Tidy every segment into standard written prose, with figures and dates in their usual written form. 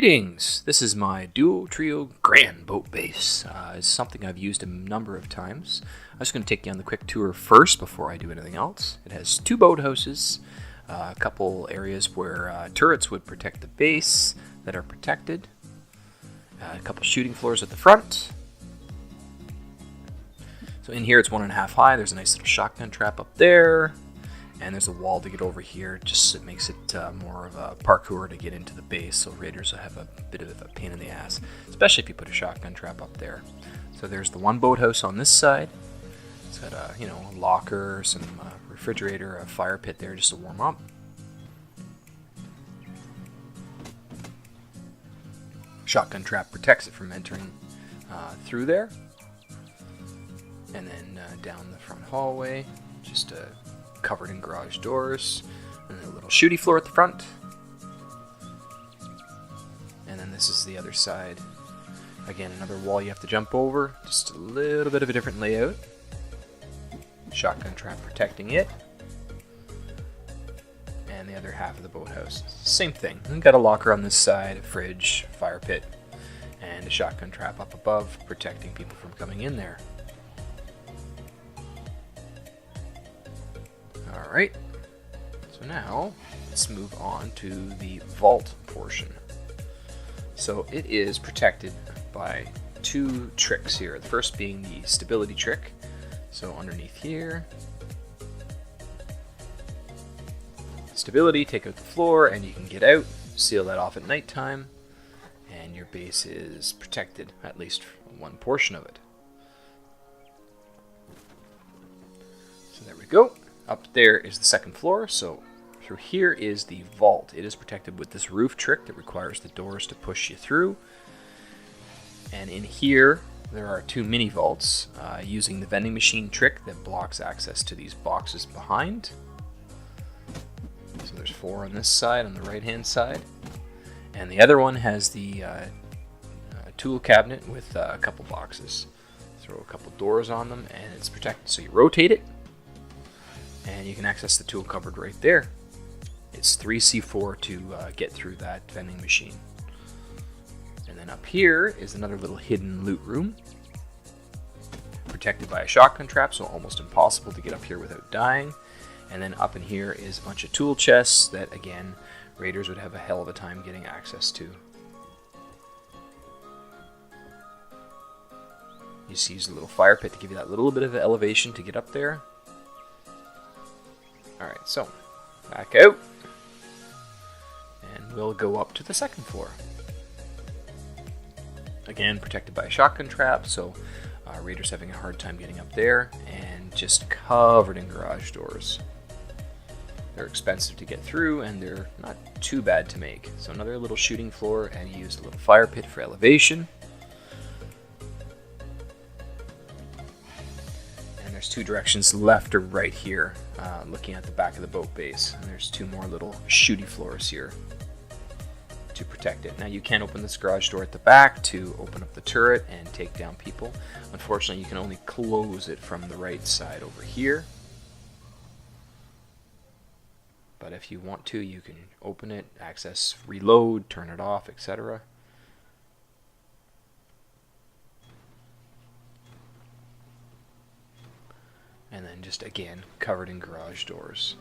Greetings! This is my Duo Trio Grand Boat Base. It's something I've used a number of times. I'm just going to take you on the quick tour first before I do anything else. It has two boathouses, a couple areas where turrets would protect the base that are protected, a couple shooting floors at the front. So in here it's 1.5 high. There's a nice little shotgun trap up there. And there's a wall to get over here, just it makes it more of a parkour to get into the base, so raiders will have a bit of a pain in the ass, especially if you put a shotgun trap up there. So there's the one boathouse on this side. It's got a a locker, some refrigerator, a fire pit there just to warm up. Shotgun trap protects it from entering through there. And then down the front hallway, just covered in garage doors, and then a little shooty floor at the front. And then this is the other side. Again, another wall you have to jump over, just a little bit of a different layout. Shotgun trap protecting it. And the other half of the boathouse, same thing. We've got a locker on this side, a fridge, fire pit, and a shotgun trap up above, protecting people from coming in there. Alright, so now let's move on to the vault portion. So it is protected by two tricks here. The first being the stability trick. So underneath here, stability, take out the floor and you can get out, seal that off at nighttime, and your base is protected, at least one portion of it. So there we go. Up there is the second floor, so through here is the vault. It is protected with this roof trick that requires the doors to push you through. And in here, there are two mini vaults using the vending machine trick that blocks access to these boxes behind. So there's 4 on this side, on the right-hand side. And the other one has the tool cabinet with a couple boxes. Throw a couple doors on them, and it's protected. So you rotate it, and you can access the tool cupboard right there. It's 3C4 to get through that vending machine. And then up here is another little hidden loot room, protected by a shotgun trap, so almost impossible to get up here without dying. And then up in here is a bunch of tool chests that, again, raiders would have a hell of a time getting access to. You just use a little fire pit to give you that little bit of elevation to get up there. Alright, so back out, and we'll go up to the second floor. Again, protected by a shotgun trap, so raiders having a hard time getting up there, and just covered in garage doors. They're expensive to get through, and they're not too bad to make. So another little shooting floor, and you use a little fire pit for elevation. There's two directions, left or right here, looking at the back of the boat base. And there's two more little shooty floors here to protect it. Now you can open this garage door at the back to open up the turret and take down people. Unfortunately, you can only close it from the right side over here. But if you want to, you can open it, access, reload, turn it off, etc. And then just, again, covered in garage doors.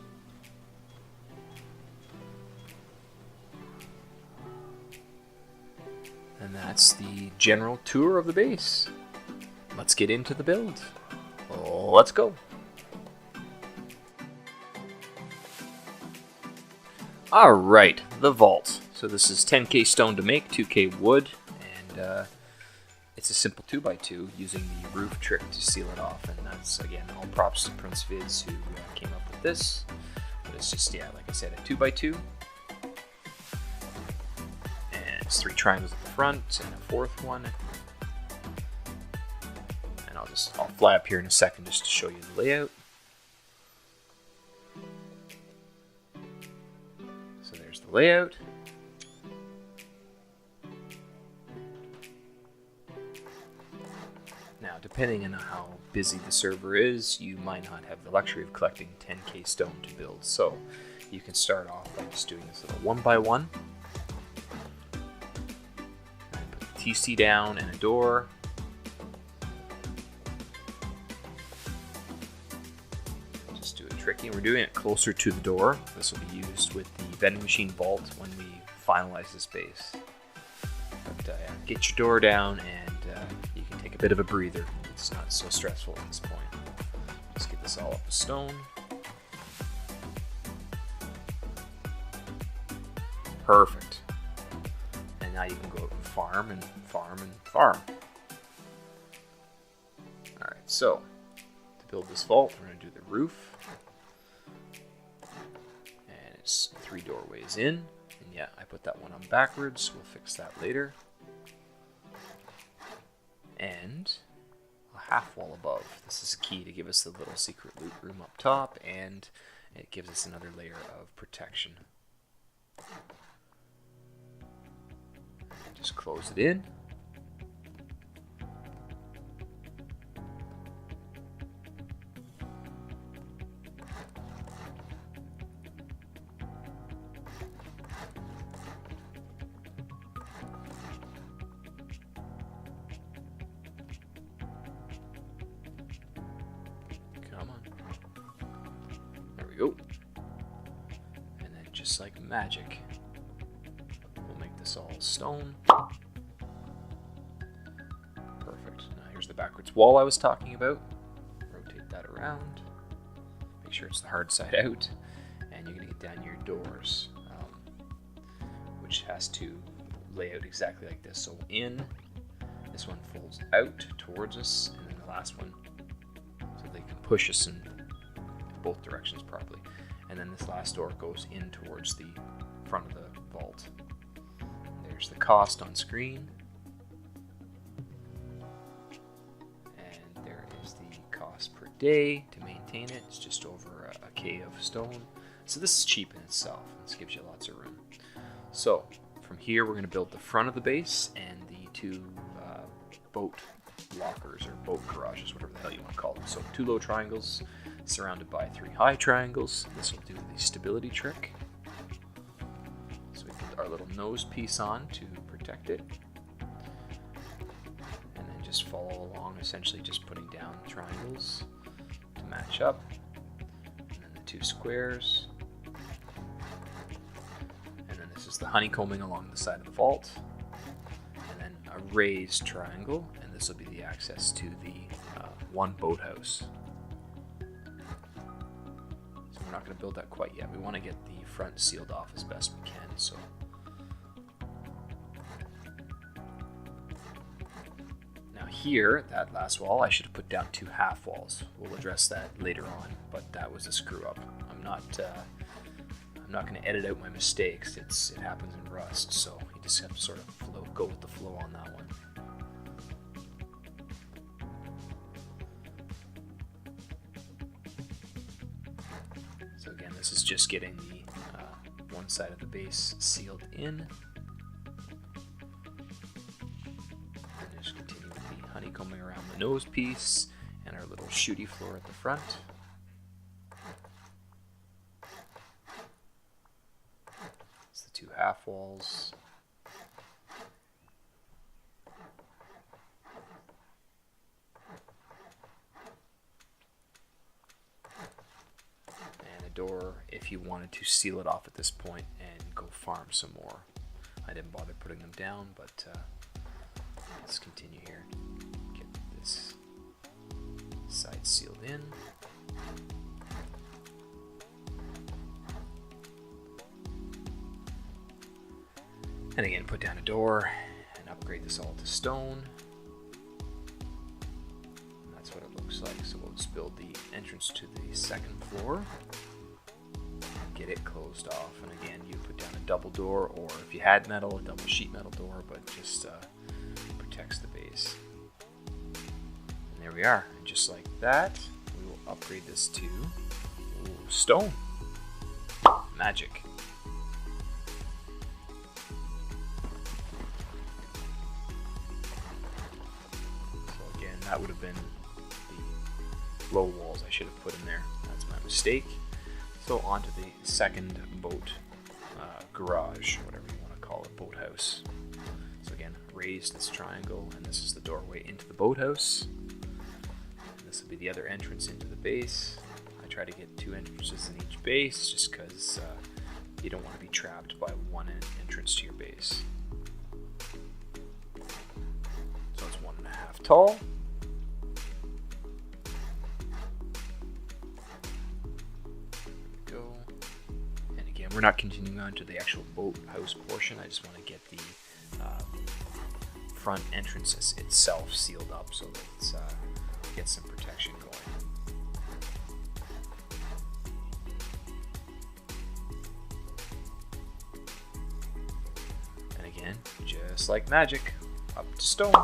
And that's the general tour of the base. Let's get into the build. Let's go. Alright, the vault. So this is 10k stone to make, 2k wood, and it's a simple 2x2 using the roof trick to seal it off, and that's, again, all props to Prince Vids who came up with this. But it's just, yeah, like I said, a 2x2. And it's 3 triangles at the front and a 4th one. And I'll fly up here in a second just to show you the layout. So there's the layout. Now, depending on how busy the server is, you might not have the luxury of collecting 10k stone to build. So you can start off by just doing this little 1x1. TC down and a door. Just do it tricky. We're doing it closer to the door. This will be used with the vending machine vault when we finalize this base. But yeah, get your door down and you can take a bit of a breather. It's not so stressful at this point. Let's get this all up to stone. Perfect. And now you can go out and farm and farm and farm. Alright, so to build this vault, we're going to do the roof. And it's 3 doorways in. And yeah, I put that one on backwards. We'll fix that later. And a half wall above. This is key to give us the little secret loot room up top, and it gives us another layer of protection. Just close it in. Come on. There we go. And then just like magic, we'll make this all stone. Perfect. Now here's the backwards wall I was talking about. Rotate that around. Make sure it's the hard side out. And you're going to get down your doors, which has to lay out exactly like this. So in, this one folds out towards us, and then the last one, so they can push us in both directions properly. And then this last door goes in towards the front of the vault. There's the cost on screen. And there is the cost per day to maintain it. It's just over a K of stone. So this is cheap in itself. This gives you lots of room. So from here, we're going to build the front of the base and the 2 boat lockers or boat garages, whatever the hell you want to call them. So 2 low triangles surrounded by 3 high triangles. This will do the stability trick. So we put our little nose piece on to protect it. And then just follow along, essentially just putting down triangles to match up. And then the 2 squares. And then this is the honeycombing along the side of the vault. And then a raised triangle, and this will be the access to the 1 boathouse. So we're not going to build that quite yet. We want to get the front sealed off as best we can. So now here, that last wall, I should have put down 2 half walls. We'll address that later on, but that was a screw up. I'm not going to edit out my mistakes. It happens in Rust, so you just have to sort of go with the flow on that one. So again, this is just getting the one side of the base sealed in. And just continue with the honeycombing around the nose piece and our little shooty floor at the front. It's the 2 half walls. Door if you wanted to seal it off at this point and go farm some more. I didn't bother putting them down, but let's continue here. Get this side sealed in. And again, put down a door and upgrade this all to stone. And that's what it looks like. So we'll just build the entrance to the 2nd floor. Get it closed off, and again, you put down a double door, or if you had metal, a double sheet metal door, but just protects the base. And there we are, and just like that, we will upgrade this to stone. Magic. So again, that would have been the low walls I should have put in there. That's my mistake. So onto the 2nd boat garage, whatever you want to call it, boathouse. So again, raise this triangle, and this is the doorway into the boathouse. And this will be the other entrance into the base. I try to get 2 entrances in each base just because you don't want to be trapped by one entrance to your base. So it's 1.5 tall. We're not continuing on to the actual boathouse portion. I just want to get the front entrance itself sealed up so that it's get some protection going. And again, just like magic, up to stone.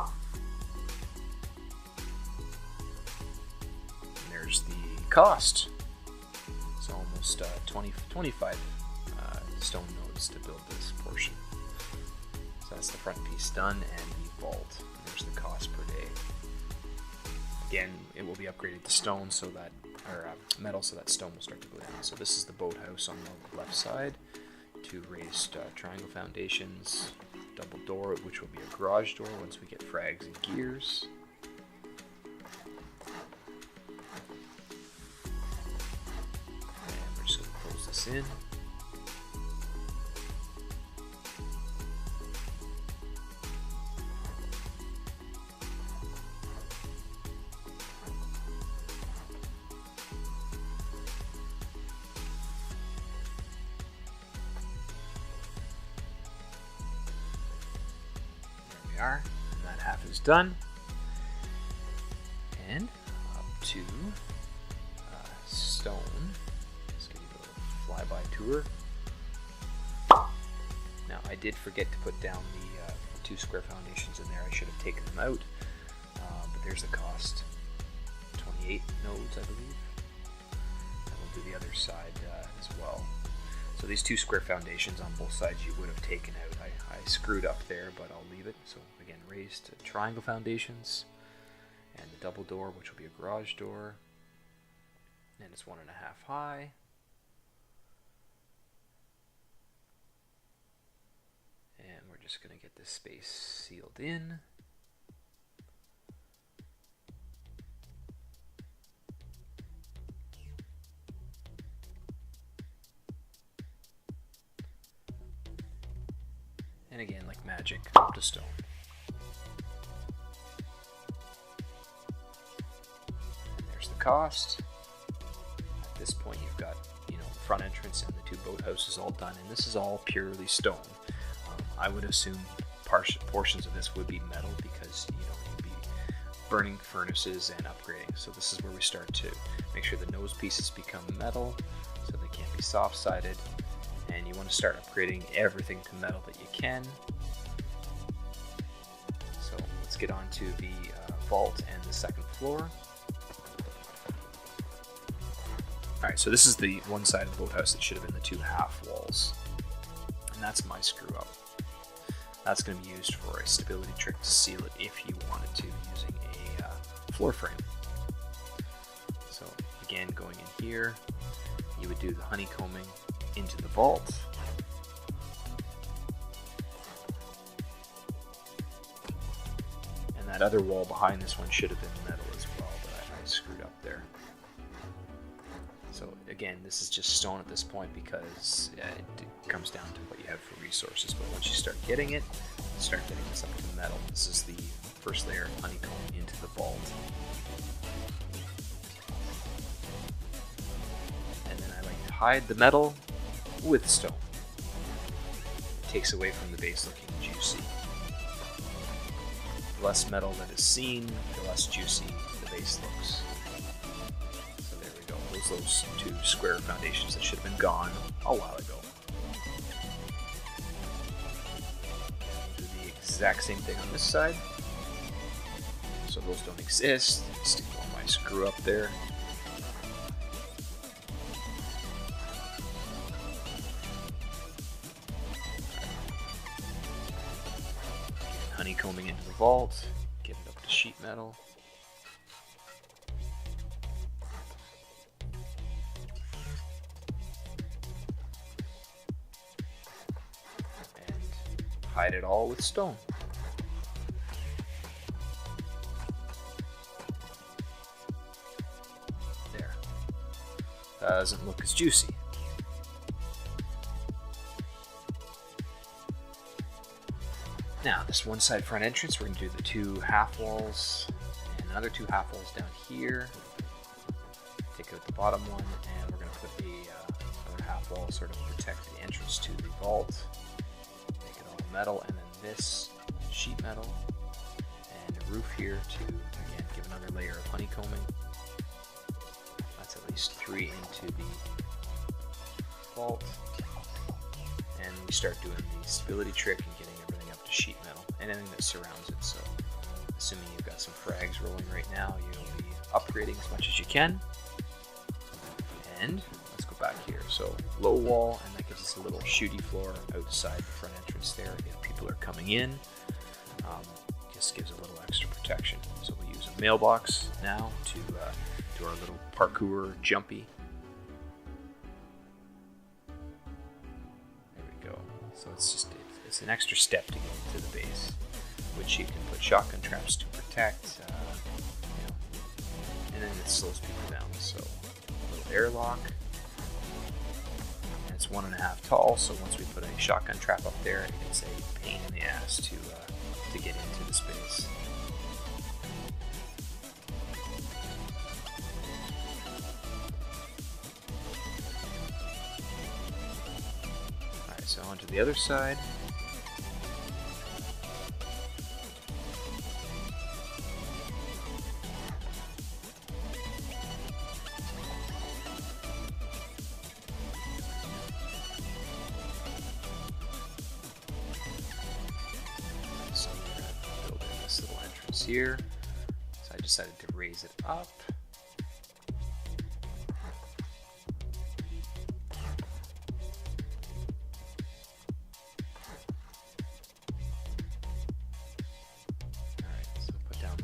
And there's the cost. It's almost 25 stone nodes to build this portion. So that's the front piece done, and the vault. And there's the cost per day. Again, it will be upgraded to stone so that, or metal, so that stone will start to go down. So this is the boathouse on the left side. 2 raised triangle foundations, double door, which will be a garage door once we get frags and gears. And we're just going to close this in. And that half is done, and up to stone. Let's give you a little flyby tour. Now I did forget to put down the 2 square foundations in there. I should have taken them out, but there's the cost. 28 nodes, I believe. And we'll do the other side as well. So these 2 square foundations on both sides you would have taken out. I screwed up there, but I'll leave it. So again, raised triangle foundations, and the double door, which will be a garage door, and it's 1.5 high. And we're just going to get this space sealed in. And again, like magic, up to stone. And there's the cost. At this point, you've got, the front entrance and the 2 boathouses all done, and this is all purely stone. I would assume portions of this would be metal because you'd be burning furnaces and upgrading. So this is where we start to make sure the nose pieces become metal, so they can't be soft-sided. And you want to start upgrading everything to metal that you can. So let's get on to the vault and the 2nd floor. Alright, so this is the one side of the boathouse that should have been the 2 half walls. And that's my screw up. That's going to be used for a stability trick to seal it if you wanted to, using a floor frame. So again, going in here, you would do the honeycombing into the vault. And that other wall behind this one should have been metal as well, but I screwed up there. So again, this is just stone at this point because it comes down to what you have for resources. But once you start getting it, start getting this up to metal. This is the first layer of honeycomb into the vault. And then I like to hide the metal with stone. It takes away from the base looking juicy. The less metal that is seen, the less juicy the base looks. So there we go. Those 2 square foundations that should have been gone a while ago. Do the exact same thing on this side. So those don't exist. Stick on my screw up there. Honeycombing into the vault, get it up to sheet metal. And hide it all with stone. doesn't look as juicy. Now, this one side front entrance, we're going to do the 2 half walls and another 2 half walls down here. Take out the bottom one, and we're going to put another half wall sort of protect the entrance to the vault. Make it all metal, and then this sheet metal and a roof here to, again, give another layer of honeycombing. That's at least 3 into the vault. And we start doing the stability trick and getting everything up to sheet metal and anything that surrounds it. So assuming you've got some frags rolling right now, you'll be upgrading as much as you can. And let's go back here. So low wall, and that gives us a little shooty floor outside the front entrance there if people are coming in. Just gives a little extra protection. So we'll use a mailbox now to do our little parkour jumpy. So it's an extra step to get to the base, which you can put shotgun traps to protect, and then it slows people down. So a little airlock, and it's 1.5 tall. So once we put a shotgun trap up there, it's a pain in the ass to get into the space. So onto the other side. So we're going to build in this little entrance here. So I decided to raise it up.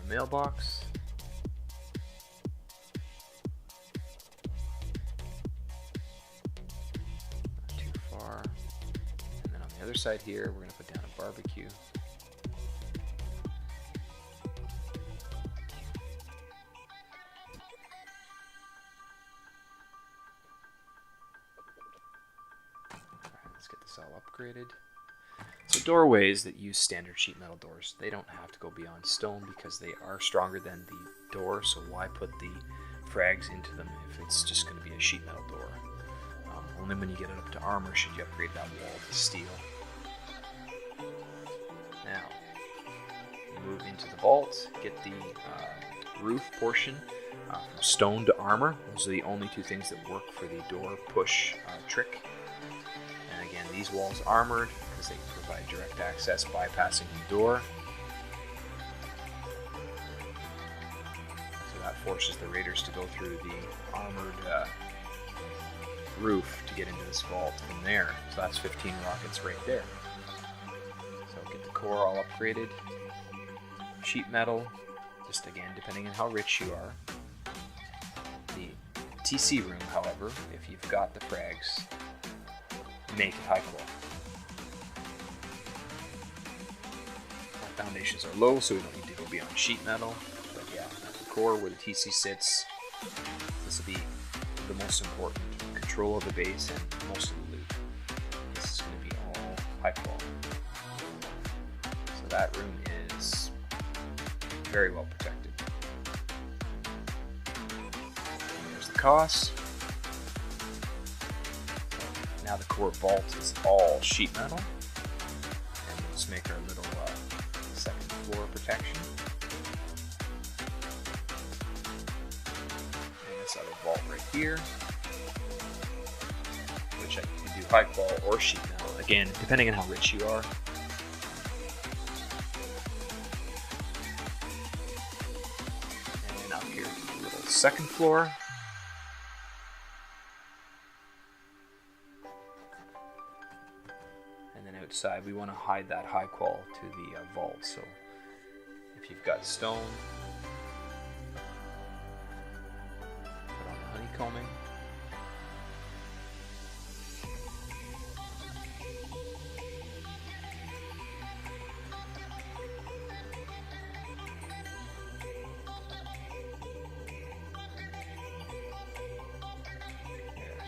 Mailbox. Not too far. And then on the other side here, we're going to put down a barbecue. Alright, let's get this all upgraded. So doorways that use standard sheet metal doors, they don't have to go beyond stone because they are stronger than the door, so why put the frags into them if it's just going to be a sheet metal door? Only when you get it up to armor should you upgrade that wall to steel. Now, move into the vault, get the roof portion from stone to armor. Those are the only 2 things that work for the door push trick. And again, these walls are armored because they provide direct access bypassing the door. So that forces the raiders to go through the armored roof to get into this vault from there. So that's 15 rockets right there. So get the core all upgraded. Sheet metal, just again depending on how rich you are. The TC room, however, if you've got the frags, make it high quality. Our foundations are low, so we don't need to go beyond sheet metal. But yeah, at the core where the TC sits, this will be the most important. Control of the base and most of the loot. This is going to be all high quality. So that room is very well protected. And there's the cost. Now the core vault is all sheet metal. And we'll just make our little second floor protection. And this other vault right here, which I can do high qual or sheet metal, again, depending on how rich you are. And up here, the little second floor. And then outside, we want to hide that high qual to the vault. So if you've got stone, put on the honeycombing.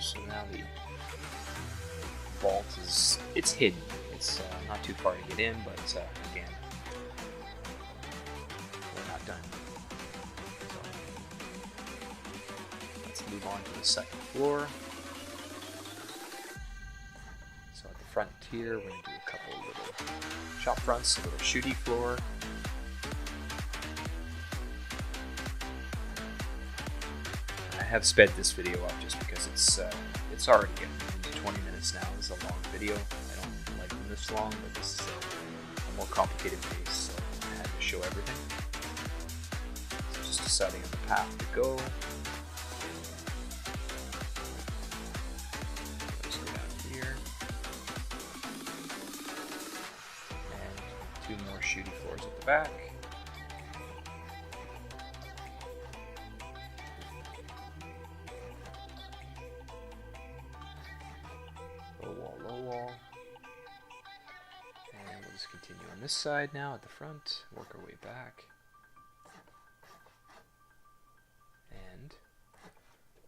So now the vault it's hidden. It's not too far to get in, but again, we're not done. So let's move on to the second floor. So at the front here, we're going to do a couple little shop fronts, a little shooty floor. I have sped this video up just because it's already getting into 20 minutes now. This is a long video. I don't like them this long, but this is a more complicated piece, so I had to show everything. So just deciding on the path to go. Let's go down here. And 2 more shooty floors at the back. Low wall. And we'll just continue on this side now at the front, work our way back. And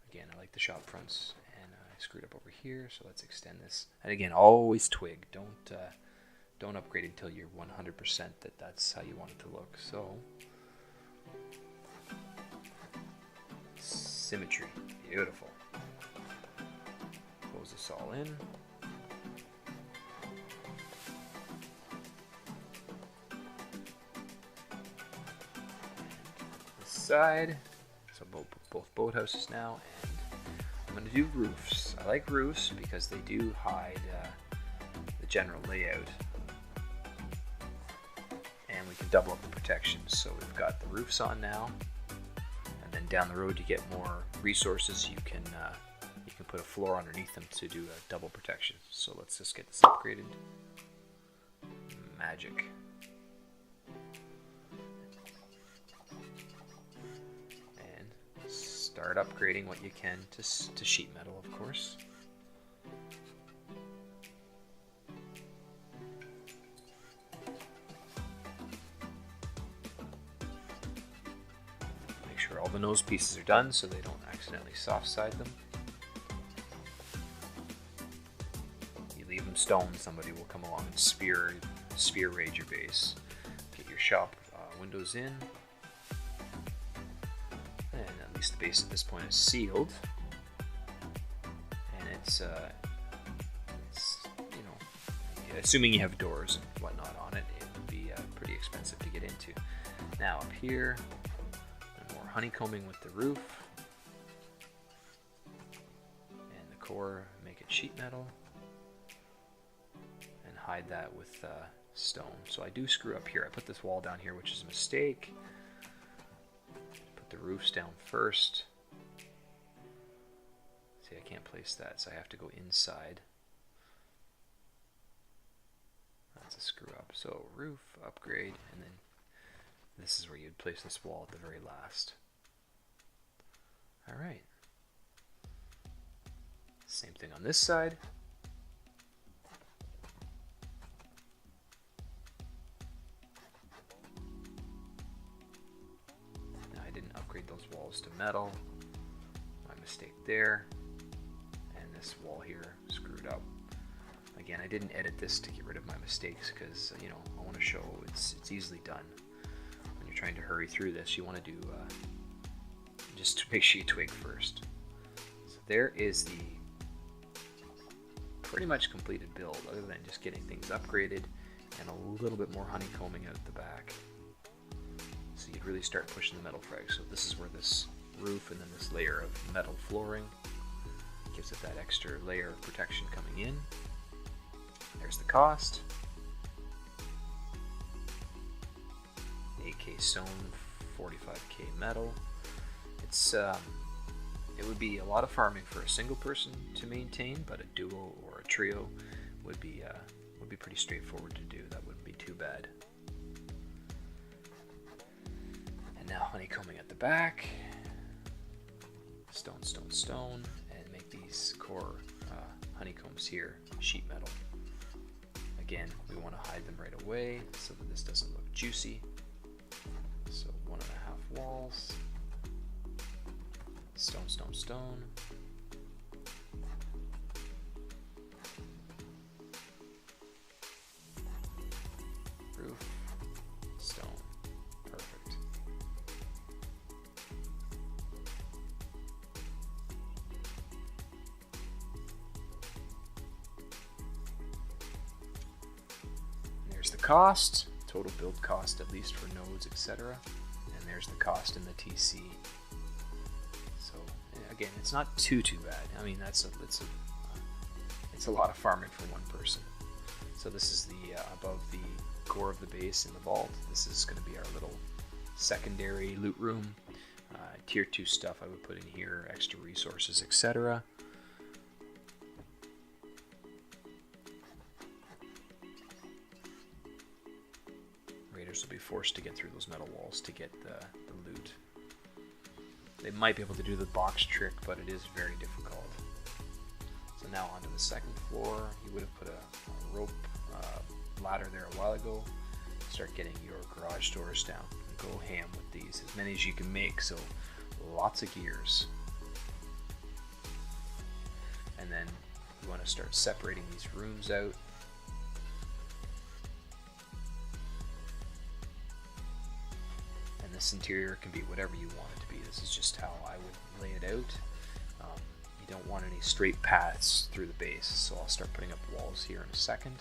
again, I like the shop fronts, and I screwed up over here, so let's extend this. And again, always twig. Don't upgrade until you're 100% that's how you want it to look. So symmetry, beautiful. Close this all in. Side, so both boathouses now, and I'm going to do roofs. I like roofs because they do hide the general layout, and we can double up the protection. So we've got the roofs on now, and then down the road to get more resources, you can put a floor underneath them to do a double protection. So let's just get this upgraded. Magic. Start upgrading what you can to sheet metal, of course. Make sure all the nose pieces are done so they don't accidentally soft side them. You leave them stone, somebody will come along and spear raid your base. Get your shop windows in. The base at this point is sealed, and it's you know, assuming you have doors and whatnot on it, it would be pretty expensive to get into. Now up here, more honeycombing with the roof, and the core, make it sheet metal, and hide that with stone. So I do screw up here. I put this wall down here, which is a mistake. The roofs down first. See, I can't place that, so I have to go inside. That's a screw up. So roof, upgrade, and then this is where you'd place this wall at the very last. Alright. Same thing on this side. Those walls to metal. My mistake there. And this wall here screwed up. Again, I didn't edit this to get rid of my mistakes because I want to show it's easily done. When you're trying to hurry through this, you want to do just to make sure you twig first. So there is the pretty much completed build, other than just getting things upgraded and a little bit more honeycombing out the back. So you'd really start pushing the metal frag. So this is where this roof and then this layer of metal flooring gives it that extra layer of protection coming in. There's the cost. 8K stone, 45K metal. It's it would be a lot of farming for a single person to maintain, but a duo or a trio would be pretty straightforward to do. That wouldn't be too bad. Now honeycombing at the back, stone, stone, stone, and make these core honeycombs here sheet metal. Again, we want to hide them right away so that this doesn't look juicy. So 1.5 walls, stone, stone, stone, cost, total build cost at least for nodes, etc. And there's the cost in the TC. So again, it's not too bad. I mean, it's a lot of farming for one person. So this is the above the core of the base in the vault. This is going to be our little secondary loot room. Tier 2 stuff I would put in here, extra resources, etc. Raiders will be forced to get through those metal walls to get the loot. They might be able to do the box trick, but it is very difficult. So now onto the second floor. You would have put a rope ladder there a while ago. Start getting your garage doors down. Go ham with these, as many as you can make, so lots of gears. And then you want to start separating these rooms out. And this interior can be whatever you want it to be. This is just how I would lay it out. You don't want any straight paths through the base, so I'll start putting up walls here in a second.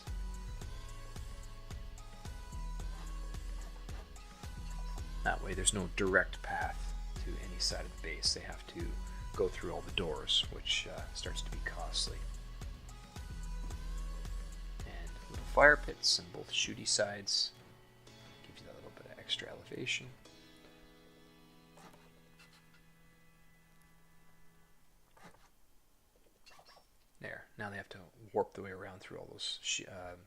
That way there's no direct path to any side of the base. They have to go through all the doors, which starts to be costly. And little fire pits on both shooty sides. Gives you that little bit of extra elevation. There. Now they have to warp their way around through all those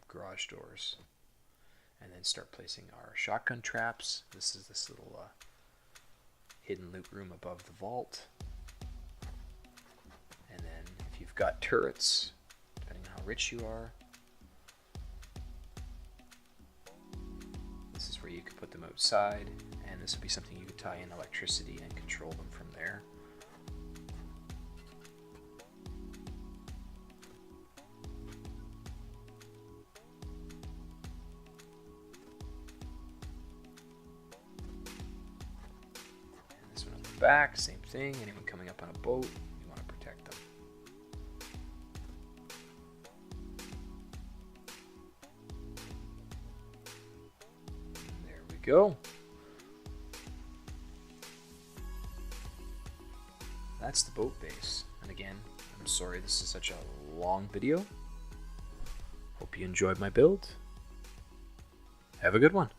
garage doors. And then start placing our shotgun traps. This is this little hidden loot room above the vault. And then if you've got turrets, depending on how rich you are, this is where you could put them outside, and this would be something you could tie in electricity and control them from there. Back, same thing. Anyone coming up on a boat, you want to protect them. And there we go. That's the boat base. And again, I'm sorry this is such a long video. Hope you enjoyed my build. Have a good one.